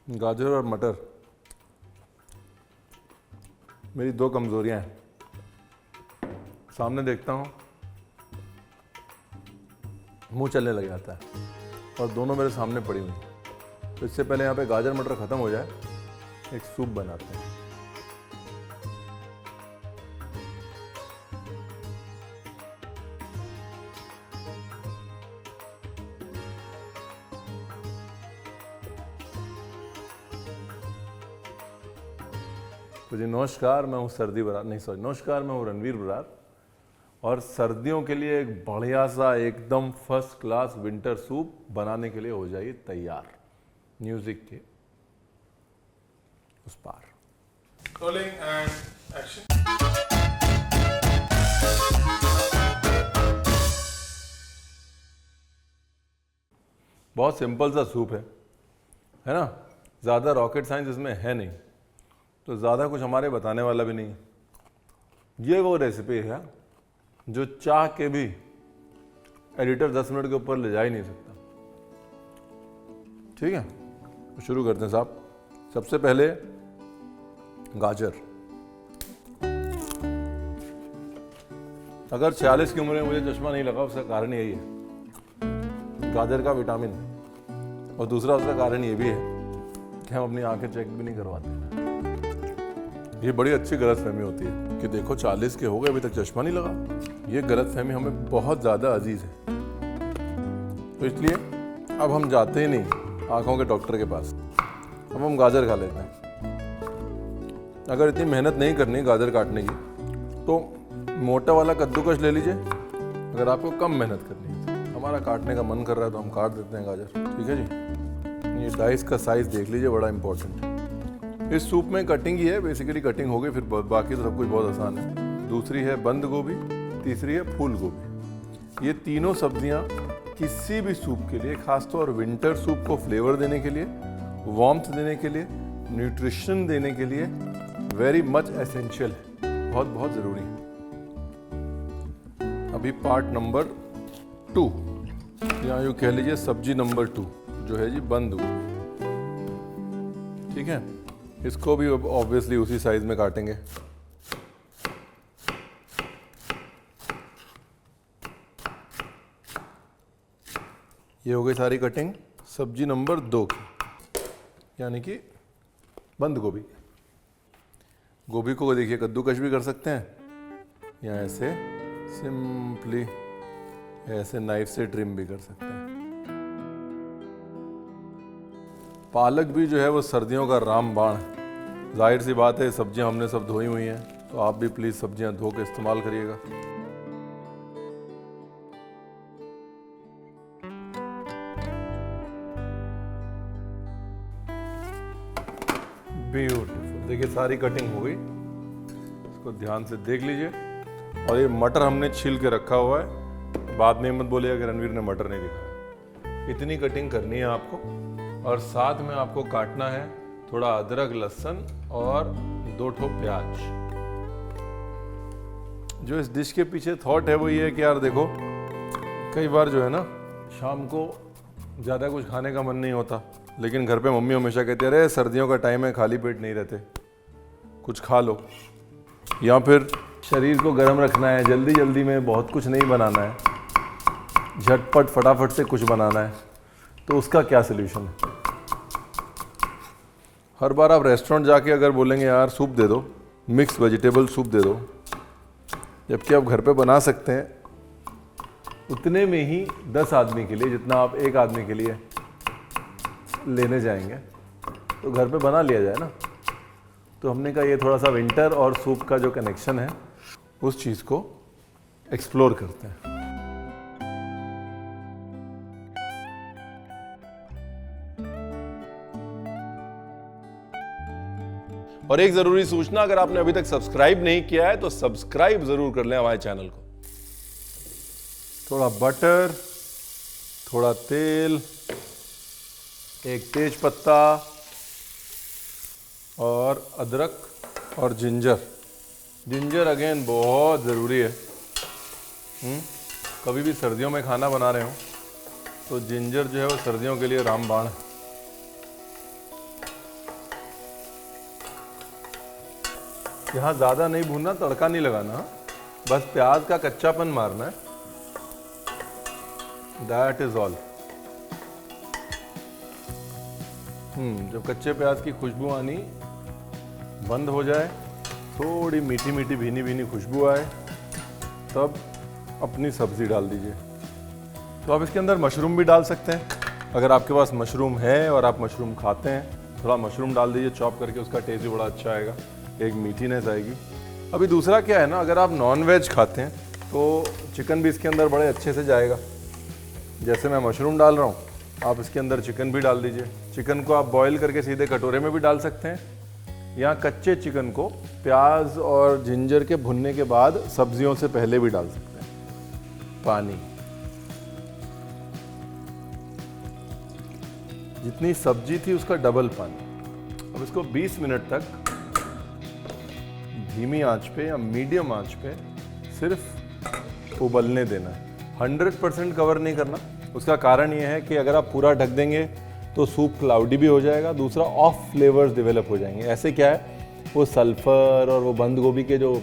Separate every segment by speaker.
Speaker 1: गाजर और मटर मेरी दो कमजोरियां हैं। सामने देखता हूँ मुंह चलने लग जाता है और दोनों मेरे सामने पड़ी हुई। तो इससे पहले यहाँ पे गाजर मटर ख़त्म हो जाए, एक सूप बनाते हैं। तो जी नमस्कार, मैं हूँ नमस्कार, मैं हूँ रणवीर बरार और सर्दियों के लिए एक बढ़िया सा एकदम फर्स्ट क्लास विंटर सूप बनाने के लिए हो जाइए तैयार। म्यूजिक के उस पार।
Speaker 2: Rolling and action.
Speaker 1: बहुत सिंपल सा सूप है ना? ज़्यादा रॉकेट साइंस इसमें है नहीं, तो ज़्यादा कुछ हमारे बताने वाला भी नहीं है। ये वो रेसिपी है जो चाह के भी एडिटर 10 मिनट के ऊपर ले जा ही नहीं सकता। ठीक है, तो शुरू करते हैं साहब। सबसे पहले गाजर। अगर 46 की उम्र में मुझे चश्मा नहीं लगा उसका कारण यही है, गाजर का विटामिन। और दूसरा उसका कारण ये भी है कि हम अपनी आंखें चेक भी नहीं करवाते। ये बड़ी अच्छी गलतफहमी होती है कि देखो 40 के हो गए अभी तक चश्मा नहीं लगा। ये गलतफहमी हमें बहुत ज़्यादा अजीज है, तो इसलिए अब हम जाते ही नहीं आंखों के डॉक्टर के पास, अब हम गाजर खा लेते हैं। अगर इतनी मेहनत नहीं करनी गाजर काटने की तो मोटा वाला कद्दूकस ले लीजिए। अगर आपको कम मेहनत करनी है, हमारा काटने का मन कर रहा है तो हम काट देते हैं गाजर। ठीक है जी, ये डाइस का साइज देख लीजिए, बड़ा इंपॉर्टेंट है। इस सूप में कटिंग ही है, बेसिकली कटिंग हो गई, फिर बाकी तो सब कुछ बहुत आसान है। दूसरी है बंद गोभी, तीसरी है फूल गोभी। ये तीनों सब्जियां किसी भी सूप के लिए, खासतौर विंटर सूप को फ्लेवर देने के लिए, वार्मथ देने के लिए, न्यूट्रिशन देने के लिए वेरी मच एसेंशियल है, बहुत बहुत ज़रूरी है। अभी पार्ट नंबर 2 या यूँ कह लीजिए सब्जी नंबर 2 जो है जी बंद गोभी। ठीक है, इसको भी ऑब्वियसली उसी साइज में काटेंगे। ये हो गई सारी कटिंग सब्जी नंबर 2 की, यानी कि बंद गोभी। गोभी को देखिए कद्दूकस भी कर सकते हैं या ऐसे सिंपली ऐसे नाइफ से ट्रिम भी कर सकते हैं। पालक भी जो है वो सर्दियों का रामबाण है। जाहिर सी बात है, सब्जियां हमने सब धोई हुई हैं, तो आप भी प्लीज़ सब्जियां धो के इस्तेमाल करिएगा। ब्यूटीफुल, देखिए सारी कटिंग हो गई, इसको ध्यान से देख लीजिए। और ये मटर हमने छील के रखा हुआ है, बाद में मत बोलिएगा कि रणवीर ने मटर नहीं दिखाया। इतनी कटिंग करनी है आपको, और साथ में आपको काटना है थोड़ा अदरक, लहसुन और 2 ठो प्याज। जो इस डिश के पीछे थॉट है वो ये है कि यार देखो, कई बार जो है ना शाम को ज़्यादा कुछ खाने का मन नहीं होता, लेकिन घर पे मम्मी हमेशा कहती है अरे सर्दियों का टाइम है, खाली पेट नहीं रहते, कुछ खा लो। या फिर शरीर को गर्म रखना है, जल्दी जल्दी में बहुत कुछ नहीं बनाना है, झटपट फटाफट से कुछ बनाना है, तो उसका क्या सलूशन है? हर बार आप रेस्टोरेंट जाके अगर बोलेंगे यार सूप दे दो, मिक्स वेजिटेबल सूप दे दो, जबकि आप घर पे बना सकते हैं उतने में ही 10 आदमी के लिए जितना आप एक आदमी के लिए लेने जाएंगे, तो घर पे बना लिया जाए ना। तो हमने कहा ये थोड़ा सा विंटर और सूप का जो कनेक्शन है उस चीज़ को एक्सप्लोर करते हैं। और एक जरूरी सूचना, अगर आपने अभी तक सब्सक्राइब नहीं किया है तो सब्सक्राइब जरूर कर लें हमारे चैनल को। थोड़ा बटर, थोड़ा तेल, एक तेज पत्ता और अदरक और जिंजर। जिंजर अगेन बहुत ज़रूरी है। कभी भी सर्दियों में खाना बना रहे हो तो जिंजर जो है वो सर्दियों के लिए रामबाण है। यहाँ ज़्यादा नहीं भूनना, तड़का नहीं लगाना, बस प्याज का कच्चापन मारना है, दैट इज ऑल। जब कच्चे प्याज की खुशबू आनी बंद हो जाए, थोड़ी मीठी मीठी भीनी भीनी खुशबू आए, तब अपनी सब्जी डाल दीजिए। तो आप इसके अंदर मशरूम भी डाल सकते हैं, अगर आपके पास मशरूम है और आप मशरूम खाते हैं, थोड़ा मशरूम डाल दीजिए चॉप करके, उसका टेस्ट भी बड़ा अच्छा आएगा, एक मीठीनेस आएगी। अभी दूसरा क्या है ना, अगर आप नॉन वेज खाते हैं तो चिकन भी इसके अंदर बड़े अच्छे से जाएगा। जैसे मैं मशरूम डाल रहा हूँ, आप इसके अंदर चिकन भी डाल दीजिए। चिकन को आप बॉईल करके सीधे कटोरे में भी डाल सकते हैं, या कच्चे चिकन को प्याज और जिंजर के भुनने के बाद सब्जियों से पहले भी डाल सकते हैं। पानी, जितनी सब्जी थी उसका डबल पानी। अब इसको 20 मिनट तक धीमी आंच पे या मीडियम आंच पे सिर्फ उबलने देना है। 100% कवर नहीं करना। उसका कारण ये है कि अगर आप पूरा ढक देंगे तो सूप क्लाउडी भी हो जाएगा, दूसरा ऑफ फ्लेवर्स डेवलप हो जाएंगे। ऐसे क्या है, वो सल्फर और वो बंद गोभी के जो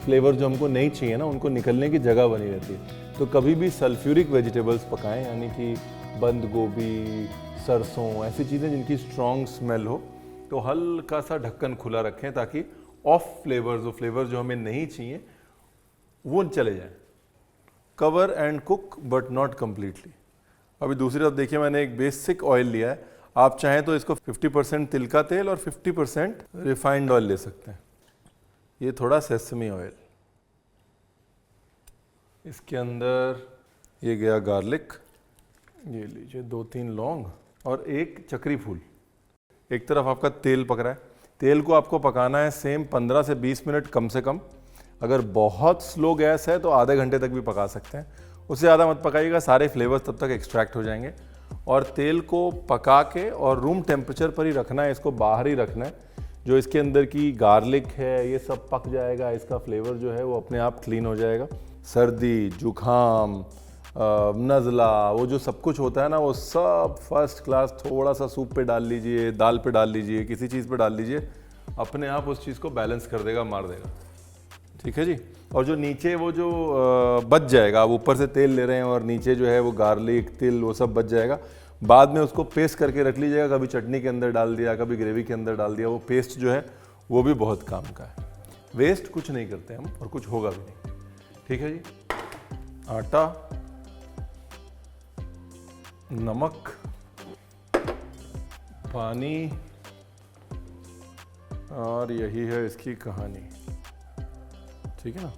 Speaker 1: फ्लेवर जो हमको नहीं चाहिए ना, उनको निकलने की जगह बनी रहती है। तो कभी भी सल्फ्यूरिक वेजिटेबल्स पकाएं, यानी कि बंद गोभी, सरसों, ऐसी चीज़ें जिनकी स्ट्रॉन्ग स्मेल हो, तो हल्का सा ढक्कन खुला रखें ताकि ऑफ फ्लेवर्स, वो फ्लेवर जो हमें नहीं चाहिए वो चले जाएं। Cover and cook but not completely. अभी दूसरी तरफ देखिए, मैंने एक बेसिक ऑयल लिया है, आप चाहें तो इसको 50% तिल का तेल और 50% रिफाइंड ऑयल ले सकते हैं। ये थोड़ा सेसमी ऑयल, इसके अंदर ये गया गार्लिक, ये लीजिए 2-3 लौंग और एक चक्री फूल। एक तरफ आपका तेल पक रहा है, तेल को आपको पकाना है सेम 15 से 20 मिनट कम से कम। अगर बहुत स्लो गैस है तो आधे घंटे तक भी पका सकते हैं, उससे ज़्यादा मत पकाइएगा, सारे फ्लेवर्स तब तक एक्सट्रैक्ट हो जाएंगे। और तेल को पका के और रूम टेम्परेचर पर ही रखना है, इसको बाहर ही रखना है। जो इसके अंदर की गार्लिक है ये सब पक जाएगा, इसका फ्लेवर जो है वो अपने आप क्लीन हो जाएगा। सर्दी, जुखाम, नज़ला, वो जो सब कुछ होता है ना, वो सब फर्स्ट क्लास थोड़ा सा सूप पे डाल लीजिए, दाल पे डाल लीजिए, किसी चीज़ पे डाल लीजिए, अपने आप उस चीज़ को बैलेंस कर देगा, मार देगा। ठीक है जी। और जो नीचे वो जो बच जाएगा, आप ऊपर से तेल ले रहे हैं और नीचे जो है वो गार्लिक, तिल, वो सब बच जाएगा, बाद में उसको पेस्ट करके रख लीजिएगा। कभी चटनी के अंदर डाल दिया, कभी ग्रेवी के अंदर डाल दिया, वो पेस्ट जो है वो भी बहुत काम का है। वेस्ट कुछ नहीं करते हम और कुछ होगा भी नहीं। ठीक है जी। आटा, नमक, पानी, और यही है इसकी कहानी। ठीक है ना।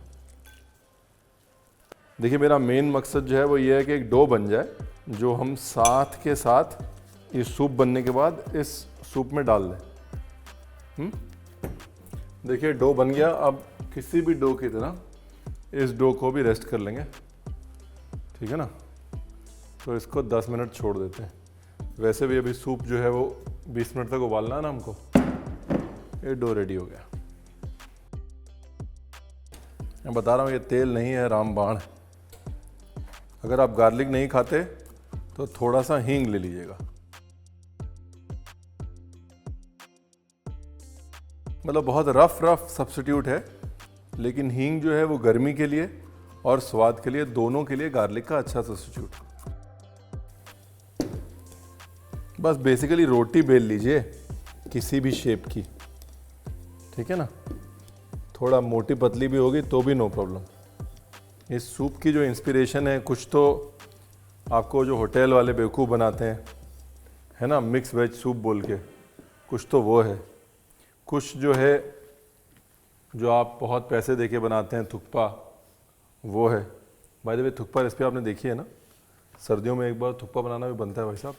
Speaker 1: देखिए, मेरा मेन मकसद जो है वो ये है कि एक डो बन जाए, जो हम साथ के साथ इस सूप बनने के बाद इस सूप में डाल दें। देखिए, डो बन गया। अब किसी भी डो की तरह इस डो को भी रेस्ट कर लेंगे। ठीक है ना। तो इसको 10 मिनट छोड़ देते हैं। वैसे भी अभी सूप जो है वो 20 मिनट तक उबालना है ना हमको। ये डो रेडी हो गया। मैं बता रहा हूँ, ये तेल नहीं है, रामबाण है। अगर आप गार्लिक नहीं खाते तो थोड़ा सा हींग ले लीजिएगा। मतलब बहुत रफ सब्स्टिट्यूट है, लेकिन हींग जो है वो गर्मी के लिए और स्वाद के लिए, दोनों के लिए गार्लिक का अच्छा सब्स्टिट्यूट। बस बेसिकली रोटी बेल लीजिए किसी भी शेप की। ठीक है ना। थोड़ा मोटी पतली भी होगी तो भी नो प्रॉब्लम। इस सूप की जो इंस्पिरेशन है, कुछ तो आपको जो होटल वाले बेवकूफ़ बनाते हैं, है ना, मिक्स वेज सूप बोल के, कुछ तो वो है। कुछ जो है जो आप बहुत पैसे देके बनाते हैं, थुक्पा, वो है। By the way, thukpa recipe आपने देखी है ना। सर्दियों में एक बार थुक्पा बनाना भी बनता है भाई साहब।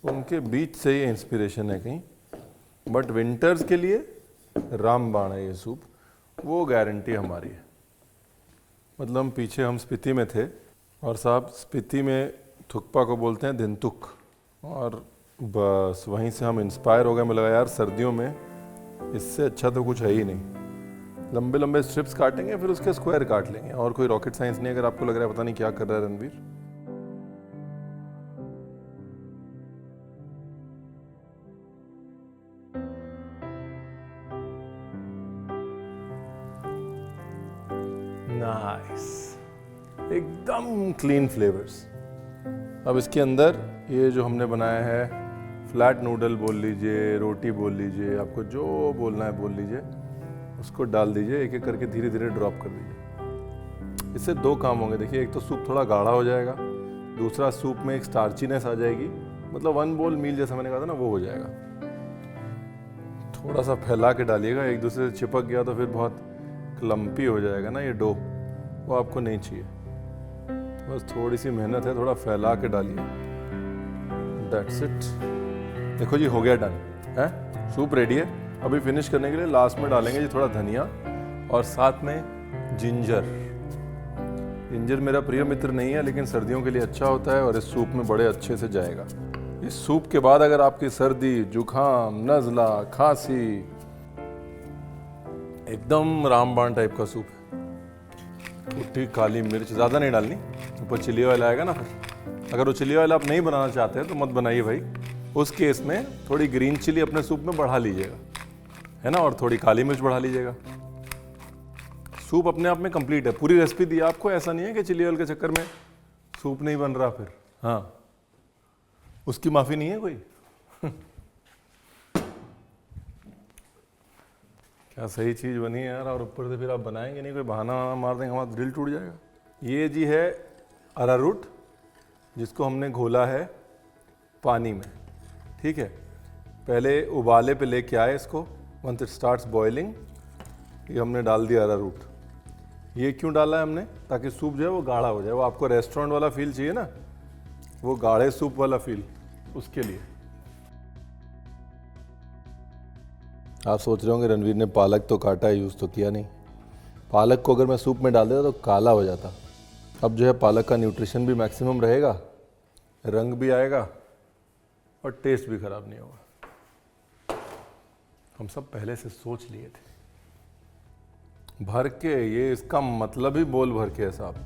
Speaker 1: तो उनके बीच से ये इंस्पिरेशन है कहीं। बट विंटर्स के लिए रामबाण है ये सूप, वो गारंटी हमारी है। मतलब हम पीछे हम स्पीति में थे, और साहब स्पीति में थुक्पा को बोलते हैं दिनतुक, और बस वहीं से हम इंस्पायर हो गए। मुझे लगा यार सर्दियों में इससे अच्छा तो कुछ है ही नहीं। लंबे लंबे स्ट्रिप्स काटेंगे, फिर उसके स्क्वायर काट लेंगे, और कोई रॉकेट साइंस नहीं। अगर आपको लग रहा है पता नहीं क्या कर रहा है रणवीर, नाइस, एकदम क्लीन फ्लेवर्स। अब इसके अंदर ये जो हमने बनाया है फ्लैट नूडल बोल लीजिए, रोटी बोल लीजिए, आपको जो बोलना है बोल लीजिए, उसको डाल दीजिए, एक एक करके धीरे धीरे ड्रॉप कर दीजिए। इससे दो काम होंगे। देखिए, एक तो सूप थोड़ा गाढ़ा हो जाएगा, दूसरा सूप में एक स्टार्चीनेस आ जाएगी, मतलब वन बोल मील जैसा मैंने कहा था ना, वो हो जाएगा। थोड़ा सा फैला के डालिएगा, एक दूसरे से चिपक गया तो फिर बहुत क्लम्पी हो जाएगा ना ये डो, वो आपको नहीं चाहिए। बस थोड़ी सी मेहनत है, थोड़ा फैला के डालिए। That's it. देखो जी, हो गया डन है, सूप रेडी है। अभी फिनिश करने के लिए लास्ट में डालेंगे जी थोड़ा धनिया और साथ में जिंजर। जिंजर मेरा प्रिय मित्र नहीं है, लेकिन सर्दियों के लिए अच्छा होता है और इस सूप में बड़े अच्छे से जाएगा। इस सूप के बाद अगर आपकी सर्दी, जुखाम, नज़ला, खांसी, एकदम रामबाण टाइप का सूप है। कुट्टी काली मिर्च ज़्यादा नहीं डालनी, ऊपर चिली ऑयल आएगा ना फिर। अगर वो चिली ऑयल आप नहीं बनाना चाहते हैं तो मत बनाइए भाई। उस केस में थोड़ी ग्रीन चिली अपने सूप में बढ़ा लीजिएगा, है ना, और थोड़ी काली मिर्च बढ़ा लीजिएगा। सूप अपने आप में कंप्लीट है। पूरी रेसिपी दी आपको, ऐसा नहीं है कि चिली ऑयल के चक्कर में सूप नहीं बन रहा फिर। हाँ, उसकी माफी नहीं है कोई। क्या सही चीज बनी है यार, और ऊपर से फिर आप बनाएंगे नहीं, कोई बहाना मार देंगे, हमारा दिल टूट जाएगा। ये जी है अरारूट, जिसको हमने घोला है पानी में, ठीक है। पहले उबाले पे लेके आए इसको, वंस इट स्टार्ट्स बॉइलिंग, ये हमने डाल दिया अरारूट। ये क्यों डाला है हमने? ताकि सूप जो है वो गाढ़ा हो जाए। वो आपको रेस्टोरेंट वाला फील चाहिए ना, वो गाढ़े सूप वाला फील, उसके लिए। आप सोच रहे होंगे रणवीर ने पालक तो काटा है, यूज़ तो किया नहीं। पालक को अगर मैं सूप में डाल देता तो काला हो जाता। अब जो है पालक का न्यूट्रिशन भी मैक्सिमम रहेगा, रंग भी आएगा और टेस्ट भी खराब नहीं होगा। हम सब पहले से सोच लिए थे। भर के, ये इसका मतलब ही बोल भर के है साहब।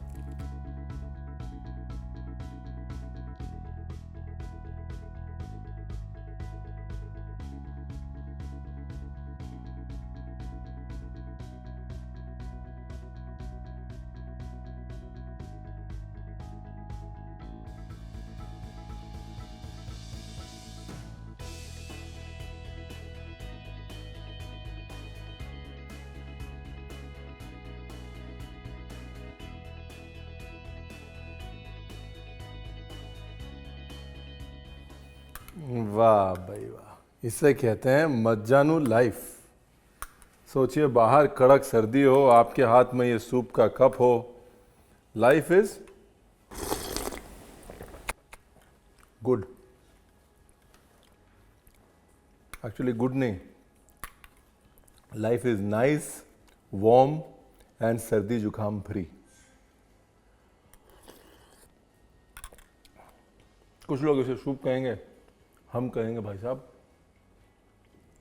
Speaker 1: वाह भाई वाह, इसे कहते हैं मज्जानु लाइफ। सोचिए, बाहर कड़क सर्दी हो, आपके हाथ में ये सूप का कप हो, life is good. Actually good नहीं, life is nice, warm and सर्दी जुकाम फ्री। कुछ लोग इसे सूप कहेंगे, हम कहेंगे भाई साहब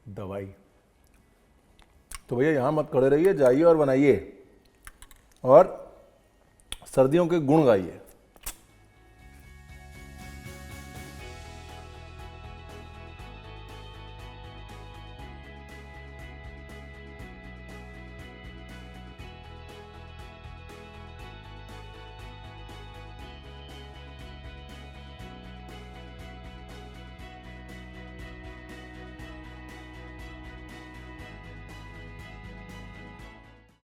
Speaker 1: दवाई। तो भैया यहाँ मत खड़े रहिए, जाइए और बनाइए और सर्दियों के गुण गाइए।